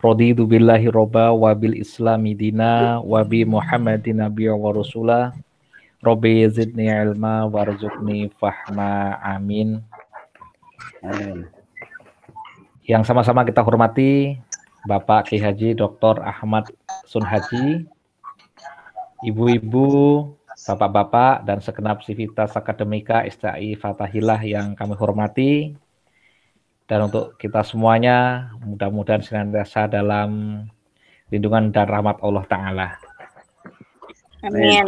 Raditu billahi robba wa bil islami dina wa bi Muhammadin nabiyya wa rasulah. Rabbi zidni ilma warzuqni fahma. Amin. Yang sama-sama kita hormati Bapak Ki Haji Dr. Ahmad Sunhaji, ibu-ibu, bapak-bapak, dan segenap sivitas akademika STI Fatahillah yang kami hormati. Dan untuk kita semuanya, mudah-mudahan senantiasa dalam lindungan dan rahmat Allah Ta'ala. Amin.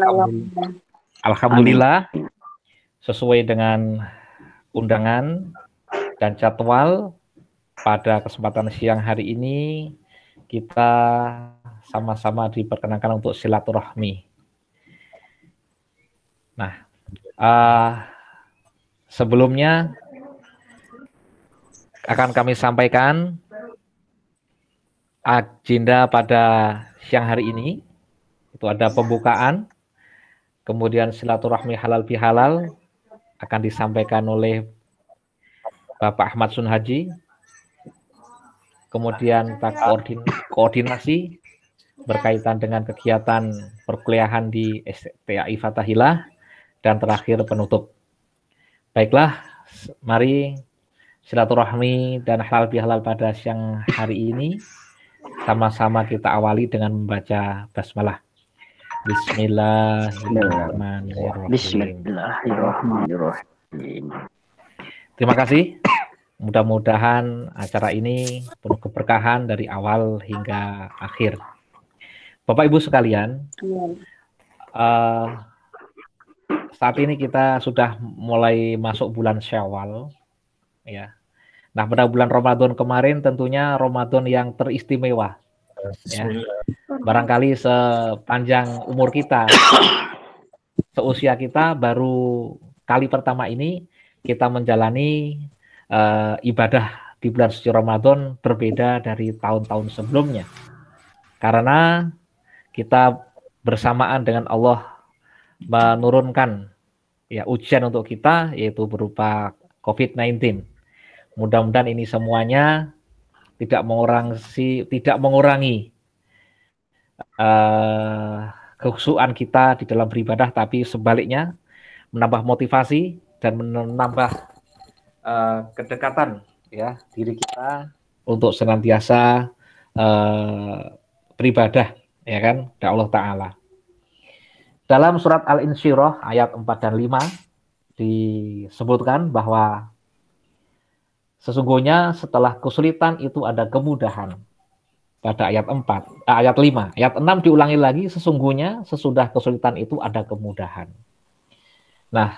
Alhamdulillah, sesuai dengan undangan dan jadwal, pada kesempatan siang hari ini, kita sama-sama diperkenankan untuk silaturahmi. Nah, sebelumnya akan kami sampaikan agenda pada siang hari ini. Itu ada pembukaan, kemudian silaturahmi halal bihalal akan disampaikan oleh Bapak Ahmad Sunhaji. Kemudian kita koordinasi berkaitan dengan kegiatan perkuliahan di STI Fatahillah, dan terakhir penutup. Baiklah, mari silaturahmi dan halal bihalal pada siang hari ini sama-sama kita awali dengan membaca basmalah. Bismillahirrahmanirrahim. Bismillahirrahmanirrahim. Terima kasih. Mudah-mudahan acara ini penuh keberkahan dari awal hingga akhir. Bapak Ibu sekalian, saat ini kita sudah mulai masuk bulan Syawal, ya. Nah, pada bulan Ramadan kemarin tentunya Ramadan yang teristimewa, ya. Barangkali sepanjang umur kita, seusia kita, baru kali pertama ini kita menjalani ibadah di bulan suci Ramadan berbeda dari tahun-tahun sebelumnya. Karena kita bersamaan dengan Allah menurunkan ya ujian untuk kita, yaitu berupa COVID-19. Mudah-mudahan ini semuanya tidak mengurangi kekhusyuan kita di dalam beribadah, tapi sebaliknya menambah motivasi dan menambah kedekatan ya diri kita untuk senantiasa beribadah, ya kan, kepada Allah Ta'ala. Dalam surat Al-Insyirah ayat 4 dan 5 disebutkan bahwa sesungguhnya setelah kesulitan itu ada kemudahan. Pada ayat 5. Ayat 6 diulangi lagi, sesungguhnya sesudah kesulitan itu ada kemudahan. Nah,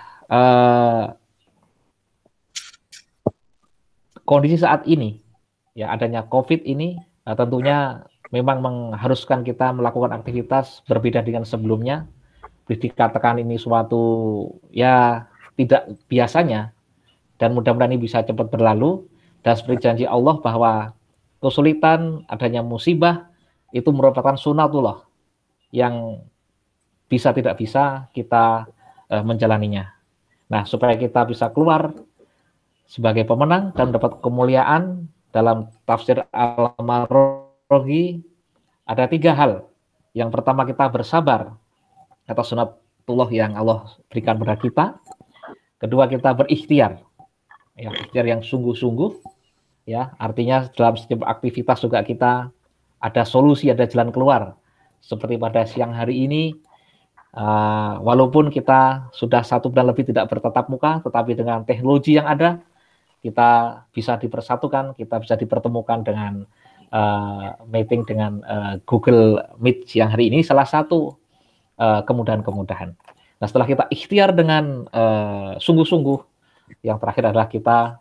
kondisi saat ini, ya adanya COVID ini, tentunya memang mengharuskan kita melakukan aktivitas berbeda dengan sebelumnya. Dikatakan ini suatu ya tidak biasanya, dan mudah-mudahan ini bisa cepat berlalu. Dan seperti janji Allah bahwa kesulitan, adanya musibah itu merupakan sunatullah yang bisa tidak bisa kita menjalaninya. Nah, supaya kita bisa keluar sebagai pemenang dan mendapat kemuliaan, dalam tafsir Al-Maraghi ada 3 hal. Yang pertama, kita bersabar atas sunatullah yang Allah berikan kepada kita. Kedua, kita berikhtiar, ya, ikhtiar yang sungguh-sungguh, ya, artinya dalam setiap aktivitas juga kita ada solusi, ada jalan keluar. Seperti pada siang hari ini, walaupun kita sudah 1 bulan lebih tidak bertatap muka, tetapi dengan teknologi yang ada, kita bisa dipersatukan, kita bisa dipertemukan dengan meeting dengan Google Meet siang hari ini, salah satu kemudahan-kemudahan. Nah, setelah kita ikhtiar dengan sungguh-sungguh, yang terakhir adalah kita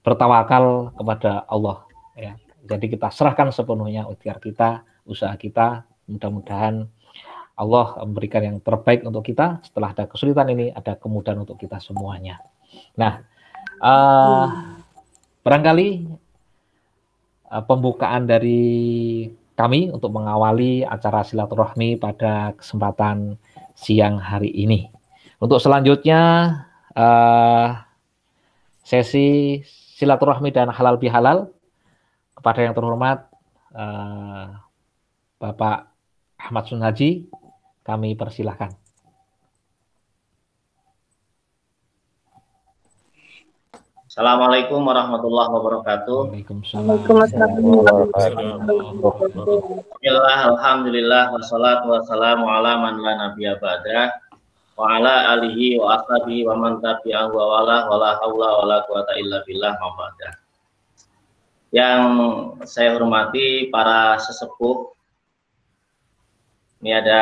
bertawakal kepada Allah. Ya. Jadi kita serahkan sepenuhnya ikhtiar kita, usaha kita, mudah-mudahan Allah memberikan yang terbaik untuk kita. Setelah ada kesulitan ini, ada kemudahan untuk kita semuanya. Nah, barangkali pembukaan dari kami untuk mengawali acara silaturahmi pada kesempatan siang hari ini. Untuk selanjutnya sesi silaturahmi dan halal bihalal, kepada yang terhormat Bapak Ahmad Sunhaji, kami persilahkan. Assalamualaikum warahmatullahi wabarakatuh. Waalaikumsalam. Bismillah, alhamdulillah, wassalatu wassalamu ala man la nabiyya ba'dah wa ala alihi wa ashabihi wa man tabi'ahu wa wala wala haula wala quwata illa billah ma ba'dah. Yang saya hormati para sesepuh, ini ada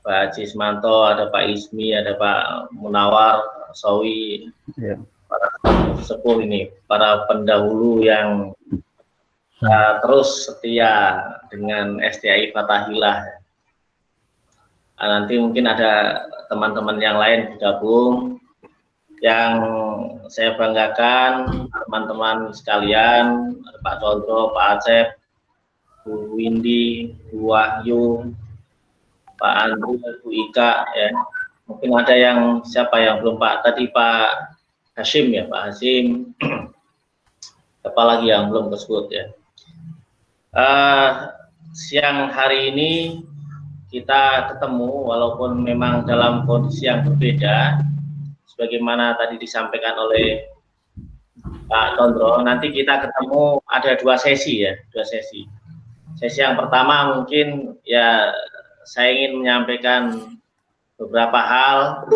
Pak Haji Ismanto, ada Pak Ismi, ada Pak Munawar, Sawi, para sesepuh ini, para pendahulu yang terus setia dengan STI Fathahilah. Nanti mungkin ada teman-teman yang lain bergabung. Yang saya banggakan teman-teman sekalian, Pak Condro, Pak Acep, Bu Windy, Bu Wahyu, Pak Andrew, Bu Ika, ya. Mungkin ada yang siapa yang belum Pak tadi Pak Hashim ya, Pak Hashim. Apa lagi yang belum tersebut ya. Siang hari ini kita ketemu walaupun memang dalam kondisi yang berbeda. Sebagaimana tadi disampaikan oleh Pak Condro, nanti kita ketemu ada dua sesi ya, dua sesi. Sesi yang pertama mungkin ya saya ingin menyampaikan beberapa hal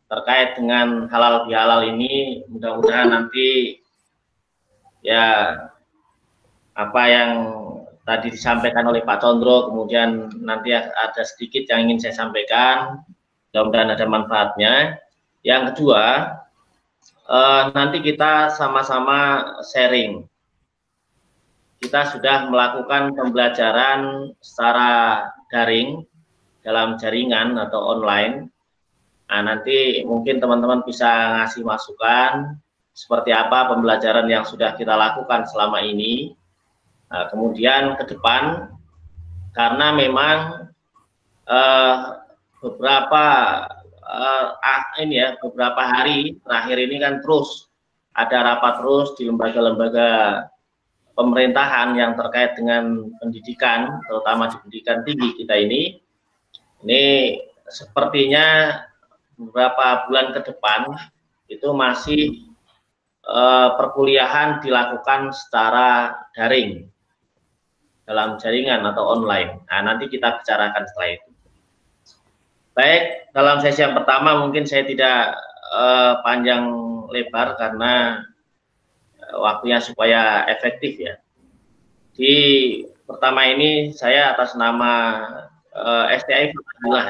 terkait dengan halal bihalal ini. Mudah-mudahan nanti ya apa yang tadi disampaikan oleh Pak Condro, kemudian nanti ada sedikit yang ingin saya sampaikan, mudah-mudahan ada manfaatnya. Yang kedua, nanti kita sama-sama sharing. Kita sudah melakukan pembelajaran secara daring dalam jaringan atau online. Nah, nanti mungkin teman-teman bisa ngasih masukan seperti apa pembelajaran yang sudah kita lakukan selama ini. Nah, kemudian ke depan, karena memang beberapa hari terakhir ini kan terus ada rapat terus di lembaga-lembaga pemerintahan yang terkait dengan pendidikan, terutama di pendidikan tinggi kita ini. Ini sepertinya beberapa bulan ke depan itu masih perkuliahan dilakukan secara daring dalam jaringan atau online. Nah, nanti kita bicarakan setelah itu. Baik, dalam sesi yang pertama mungkin saya tidak panjang lebar karena waktunya supaya efektif ya. Di pertama ini saya atas nama STI Fathahilah,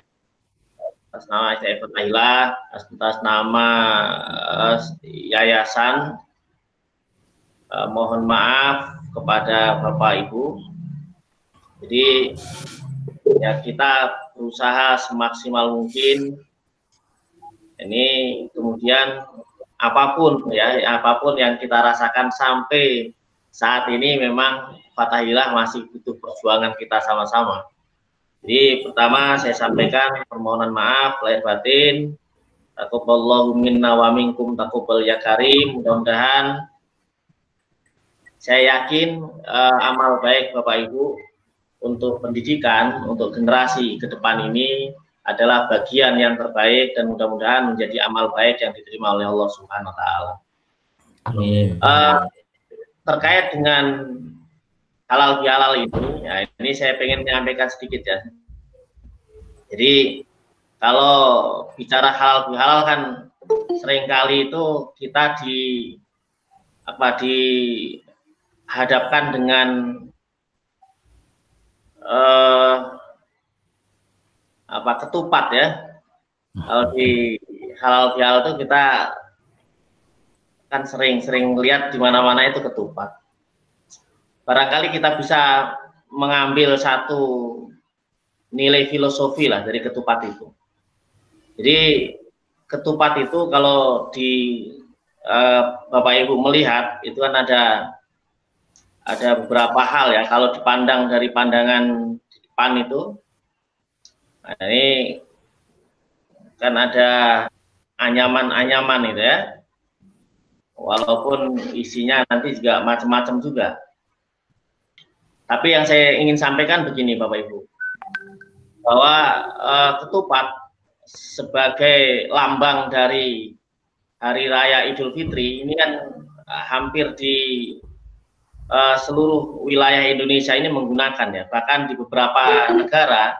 atas nama yayasan, mohon maaf kepada Bapak Ibu. Jadi ya kita berusaha semaksimal mungkin. Ini kemudian apapun yang kita rasakan sampai saat ini memang Fathahilah masih butuh perjuangan kita sama-sama. Jadi pertama saya sampaikan permohonan maaf lahir batin. Taqabbalallahu minna wa minkum taqabbal ya karim. Mudah-mudahan saya yakin amal baik Bapak Ibu untuk pendidikan, untuk generasi ke depan ini adalah bagian yang terbaik dan mudah-mudahan menjadi amal baik yang diterima oleh Allah Subhanahu wa taala. Amin. Terkait dengan halal bihalal ini, ya, ini saya pengen menyampaikan sedikit ya. Jadi kalau bicara halal bihalal kan seringkali itu kita dihadapkan dengan ketupat ya. Kalau di halal bihalal itu kita kan sering lihat di mana-mana itu ketupat. Barangkali kita bisa mengambil satu nilai filosofi lah dari ketupat itu. Jadi ketupat itu kalau di Bapak Ibu melihat itu kan ada beberapa hal ya. Kalau dipandang dari pandangan di depan itu, nah ini kan ada anyaman-anyaman itu ya. walaupun isinya nanti juga macam-macam juga. Tapi yang saya ingin sampaikan begini Bapak Ibu, bahwa ketupat sebagai lambang dari Hari Raya Idul Fitri ini kan hampir di seluruh wilayah Indonesia ini menggunakan ya, bahkan di beberapa negara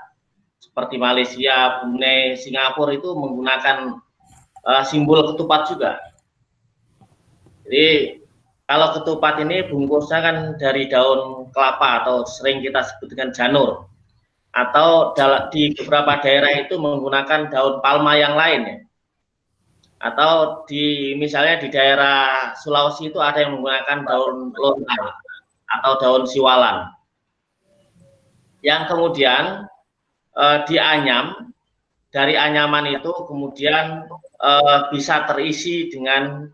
seperti Malaysia, Brunei, Singapura itu menggunakan simbol ketupat juga. Jadi kalau ketupat ini bungkusnya kan dari daun kelapa atau sering kita sebut dengan janur, atau di beberapa daerah itu menggunakan daun palma yang lain ya. Atau misalnya di daerah Sulawesi itu ada yang menggunakan daun lontar atau daun siwalan, yang kemudian dianyam. Dari anyaman itu kemudian bisa terisi dengan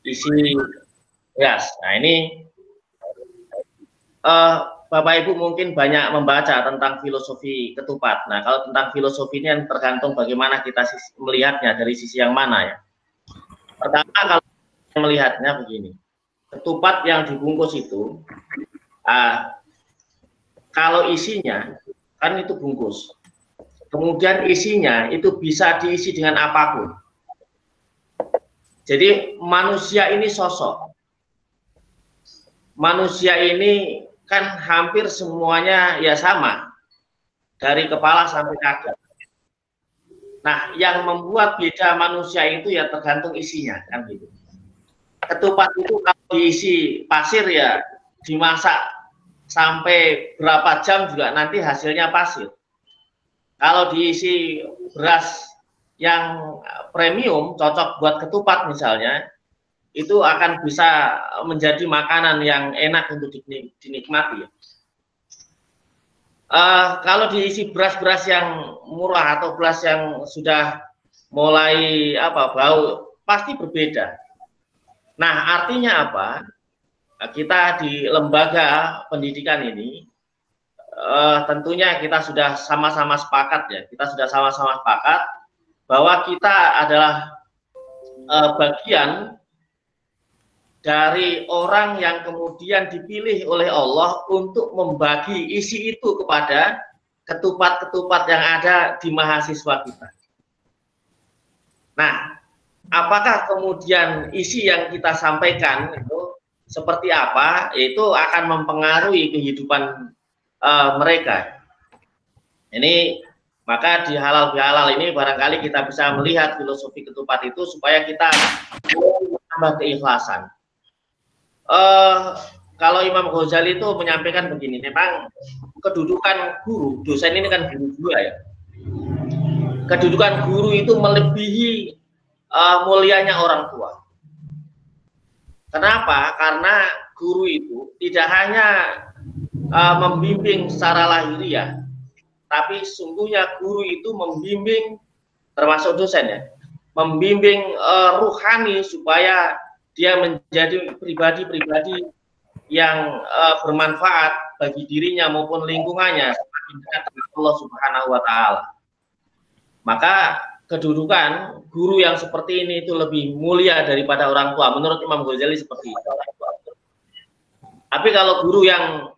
isi gas. Nah ini Bapak Ibu mungkin banyak membaca tentang filosofi ketupat. Nah, kalau tentang filosofi ini yang tergantung bagaimana kita melihatnya, dari sisi yang mana ya. Pertama, kalau melihatnya begini, ketupat yang dibungkus itu, kalau isinya kan itu bungkus, kemudian isinya itu bisa diisi dengan apapun. Jadi manusia ini sosok, manusia ini kan hampir semuanya ya sama, dari kepala sampai kaki. Nah, yang membuat beda manusia itu ya tergantung isinya, kan gitu. Ketupat itu kalau diisi pasir ya dimasak sampai berapa jam juga nanti hasilnya pasir. Kalau diisi beras yang premium, cocok buat ketupat misalnya, itu akan bisa menjadi makanan yang enak untuk dinikmati. Kalau diisi beras-beras yang murah atau beras yang sudah mulai bau, pasti berbeda. Nah, artinya apa? Kita di lembaga pendidikan ini tentunya kita sudah sama-sama sepakat ya, kita sudah sama-sama sepakat bahwa kita adalah bagian dari orang yang kemudian dipilih oleh Allah untuk membagi isi itu kepada ketupat-ketupat yang ada di mahasiswa kita. Nah, apakah kemudian isi yang kita sampaikan itu seperti apa, itu akan mempengaruhi kehidupan mereka. Ini maka di halal bihalal ini barangkali kita bisa melihat filosofi ketupat itu supaya kita menambah keikhlasan. Kalau Imam Ghazali itu menyampaikan begini, memang kedudukan guru, dosen ini kan guru juga ya. Kedudukan guru itu melebihi mulianya orang tua. Kenapa? Karena guru itu tidak hanya membimbing secara lahiriah, tapi sungguhnya guru itu membimbing, termasuk dosen ya, membimbing ruhani supaya dia menjadi pribadi-pribadi yang bermanfaat bagi dirinya maupun lingkungannya semakin dekat dengan Allah Subhanahu wa Ta'ala. Maka kedudukan guru yang seperti ini itu lebih mulia daripada orang tua, menurut Imam Ghazali seperti itu. Tapi kalau guru yang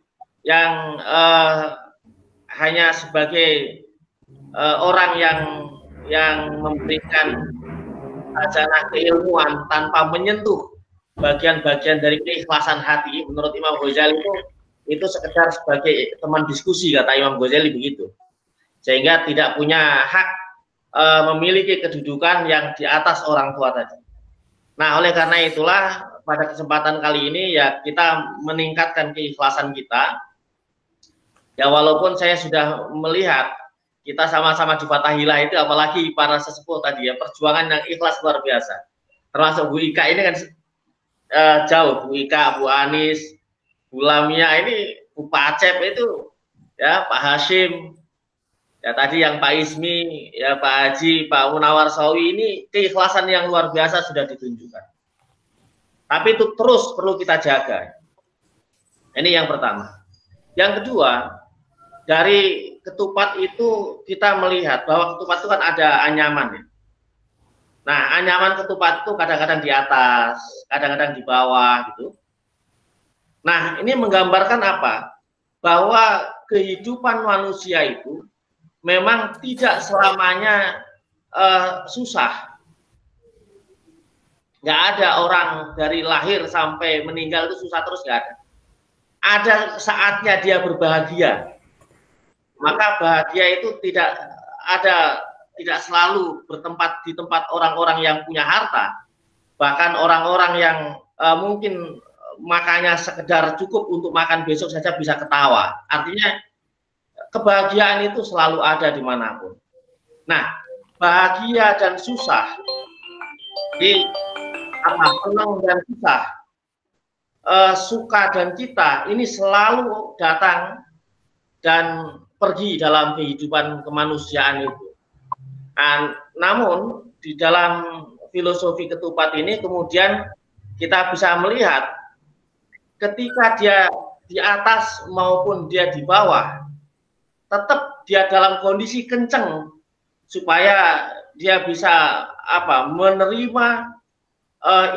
hanya sebagai orang yang memberikan ajanah keilmuan tanpa menyentuh bagian-bagian dari keikhlasan hati, menurut Imam Ghazali itu sekedar sebagai teman diskusi, kata Imam Ghazali begitu, sehingga tidak punya hak memiliki kedudukan yang di atas orang tua tadi. Nah, oleh karena itulah pada kesempatan kali ini ya kita meningkatkan keikhlasan kita. Ya walaupun saya sudah melihat kita sama-sama di Fathahilah itu, apalagi para sesepuh tadi ya, perjuangan yang ikhlas luar biasa. Termasuk Bu Ika ini kan jauh, Bu Ika, Bu Anis, Bu Lamia, ini Bu Pak Acep itu ya, Pak Hashim, ya tadi yang Pak Ismi, ya Pak Haji, Pak Munawar Sawi, ini keikhlasan yang luar biasa sudah ditunjukkan. Tapi itu terus perlu kita jaga. Ini yang pertama. Yang kedua, dari ketupat itu kita melihat bahwa ketupat itu kan ada anyaman ya. Nah, anyaman ketupat itu kadang-kadang di atas, kadang-kadang di bawah gitu. Nah, ini menggambarkan apa? Bahwa kehidupan manusia itu memang tidak selamanya susah. Nggak ada orang dari lahir sampai meninggal itu susah terus, nggak ada. Ada saatnya dia berbahagia. Maka bahagia itu tidak selalu bertempat di tempat orang-orang yang punya harta. Bahkan orang-orang yang mungkin makannya sekedar cukup untuk makan besok saja bisa ketawa. Artinya kebahagiaan itu selalu ada dimanapun. Nah, bahagia dan susah, di senang dan susah, suka dan cita ini selalu datang dan pergi dalam kehidupan kemanusiaan itu. Namun di dalam filosofi ketupat ini kemudian kita bisa melihat ketika dia di atas maupun dia di bawah, tetap dia dalam kondisi kenceng supaya dia bisa menerima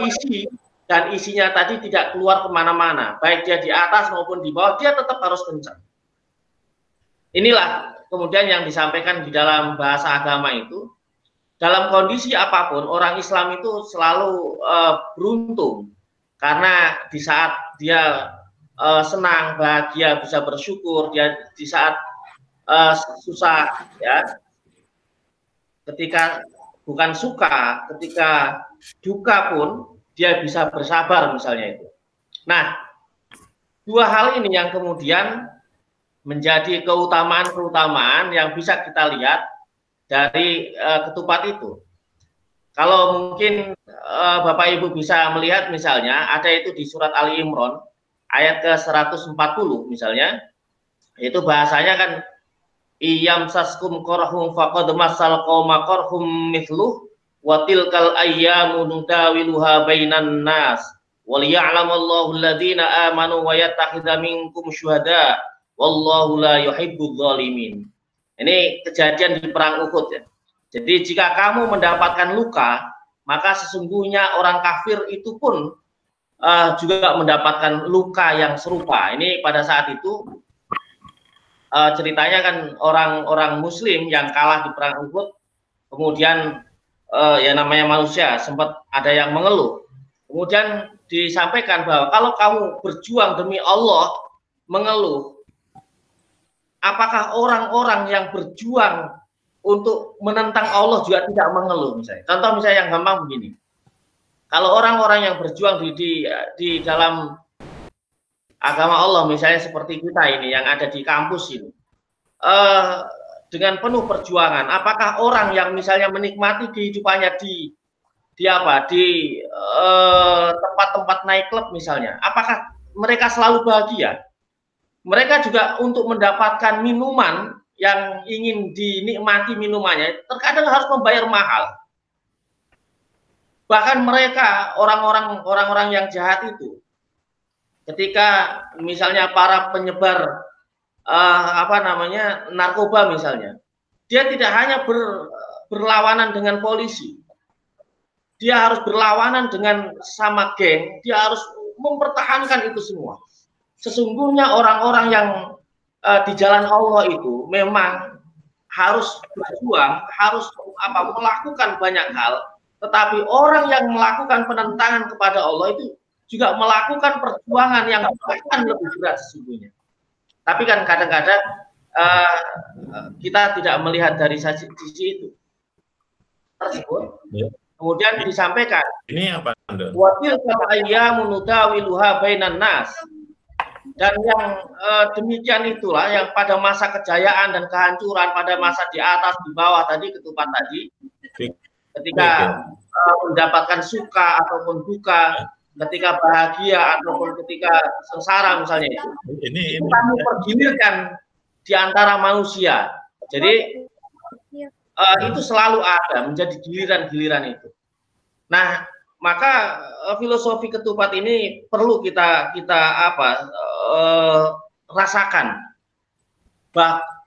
isi, dan isinya tadi tidak keluar kemana-mana, baik dia di atas maupun di bawah, dia tetap harus kencang. Inilah kemudian yang disampaikan di dalam bahasa agama itu, dalam kondisi apapun orang Islam itu selalu beruntung, karena di saat dia senang, bahagia, bisa bersyukur, dia di saat susah, ya, ketika bukan suka, ketika duka pun dia bisa bersabar misalnya itu. Nah, dua hal ini yang kemudian menjadi keutamaan-keutamaan yang bisa kita lihat dari ketupat itu. Kalau mungkin Bapak Ibu bisa melihat misalnya ada itu di surat Ali Imran ayat ke-140 misalnya, itu bahasanya kan iyam saskum korhum faqad masal qauma korhum mithluh wa tilkal ayyamu nudawiluha bainan nas wal ya'lamallahu alladziina amanu wa yattakhidha minkum syuhada wallahu la yuhibbudz zalimin. Ini kejadian di perang Uhud, ya. Jadi jika kamu mendapatkan luka, maka sesungguhnya orang kafir itu pun juga mendapatkan luka yang serupa. Ini pada saat itu ceritanya kan orang-orang Muslim yang kalah di perang Uhud, kemudian ya namanya manusia sempat ada yang mengeluh. Kemudian disampaikan bahwa kalau kamu berjuang demi Allah mengeluh, apakah orang-orang yang berjuang untuk menentang Allah juga tidak mengeluh misalnya? Contoh misalnya yang gampang begini. Kalau orang-orang yang berjuang di dalam agama Allah misalnya seperti kita ini yang ada di kampus ini, dengan penuh perjuangan, apakah orang yang misalnya menikmati kehidupannya di tempat-tempat naik klub misalnya, apakah mereka selalu bahagia? Mereka juga untuk mendapatkan minuman yang ingin dinikmati minumannya, terkadang harus membayar mahal. Bahkan mereka orang-orang yang jahat itu, ketika misalnya para penyebar narkoba misalnya, dia tidak hanya berlawanan dengan polisi, dia harus berlawanan dengan sama geng, dia harus mempertahankan itu semua. Sesungguhnya orang-orang yang di jalan Allah itu memang harus berjuang, harus melakukan banyak hal, tetapi orang yang melakukan penentangan kepada Allah itu juga melakukan perjuangan yang bahkan lebih berat sesungguhnya. Tapi kan kadang-kadang kita tidak melihat dari sisi itu tersebut. Kemudian disampaikan, ini apa? Watil ayyamu nudawiluha bainan nas. Dan yang demikian itulah yang pada masa kejayaan dan kehancuran, pada masa di atas di bawah tadi, ketupat tadi, ketika mendapatkan suka ataupun duka, ketika bahagia ataupun ketika sengsara misalnya itu kami pergilirkan di antara manusia. Jadi itu selalu ada, menjadi giliran-giliran itu. Nah, maka filosofi ketupat ini perlu kita rasakan,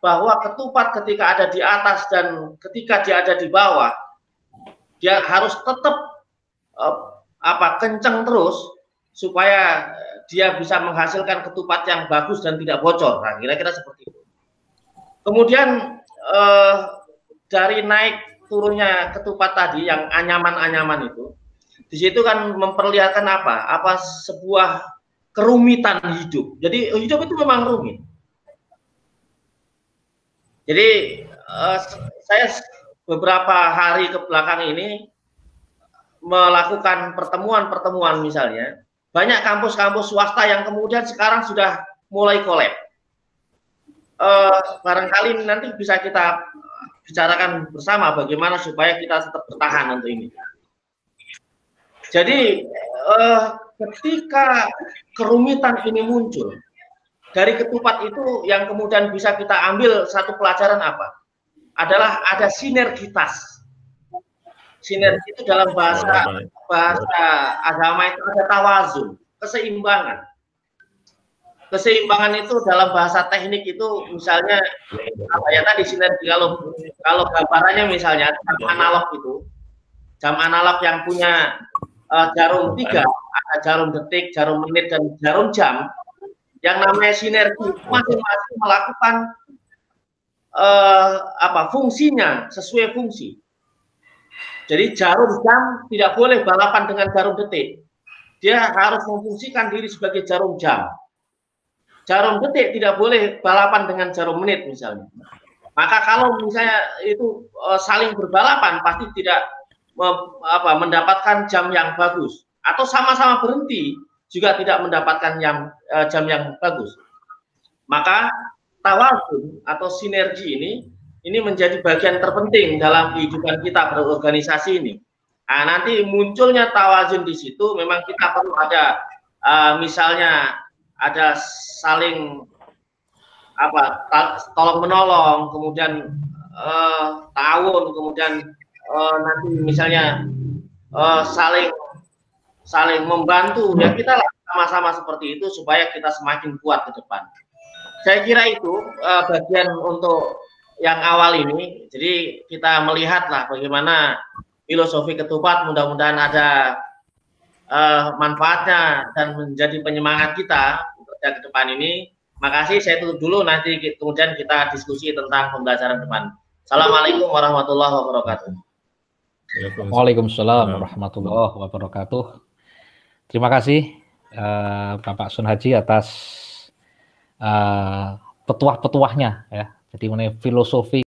bahwa ketupat ketika ada di atas dan ketika dia ada di bawah dia harus tetap kenceng terus supaya dia bisa menghasilkan ketupat yang bagus dan tidak bocor. Nah, kira-kira seperti itu. Kemudian dari naik turunnya ketupat tadi yang anyaman-anyaman itu, di situ kan memperlihatkan apa sebuah kerumitan hidup. Jadi hidup itu memang rumit. Jadi saya beberapa hari ke belakang ini melakukan pertemuan-pertemuan, misalnya banyak kampus-kampus swasta yang kemudian sekarang sudah mulai kolab. Barangkali nanti bisa kita bicarakan bersama bagaimana supaya kita tetap bertahan untuk ini. Jadi ketika kerumitan ini muncul, dari ketupat itu yang kemudian bisa kita ambil satu pelajaran adalah ada sinergitas. Sinergi itu dalam bahasa agama itu ada tawazun, keseimbangan. Keseimbangan itu dalam bahasa teknik itu misalnya tadi sinergi, kalau gambarannya misalnya jam analog yang punya jarum 3, ada jarum detik, jarum menit, dan jarum jam. Yang namanya sinergi masing-masing melakukan fungsinya sesuai fungsi. Jadi jarum jam tidak boleh balapan dengan jarum detik. Dia harus memfungsikan diri sebagai jarum jam. Jarum detik tidak boleh balapan dengan jarum menit misalnya. Maka kalau misalnya itu saling berbalapan, pasti tidak mendapatkan jam yang bagus. Atau sama-sama berhenti juga tidak mendapatkan jam yang bagus. Maka tawazun atau sinergi ini menjadi bagian terpenting dalam kehidupan kita berorganisasi ini. Nah, nanti munculnya tawazun di situ memang kita perlu ada misalnya ada saling tolong menolong, kemudian ta'awun, kemudian nanti misalnya saling membantu, ya kita sama-sama seperti itu supaya kita semakin kuat ke depan. Saya kira itu bagian untuk yang awal ini. Jadi kita melihatlah bagaimana filosofi ketupat, mudah-mudahan ada manfaatnya dan menjadi penyemangat kita bekerja ke depan ini. Makasih, saya tutup dulu, nanti kemudian kita diskusi tentang pembelajaran depan. Assalamualaikum warahmatullahi wabarakatuh. Waalaikumsalam warahmatullahi wabarakatuh. Terima kasih Bapak Sun Haji atas petuah-petuahnya ya. Jadi mengenai filosofi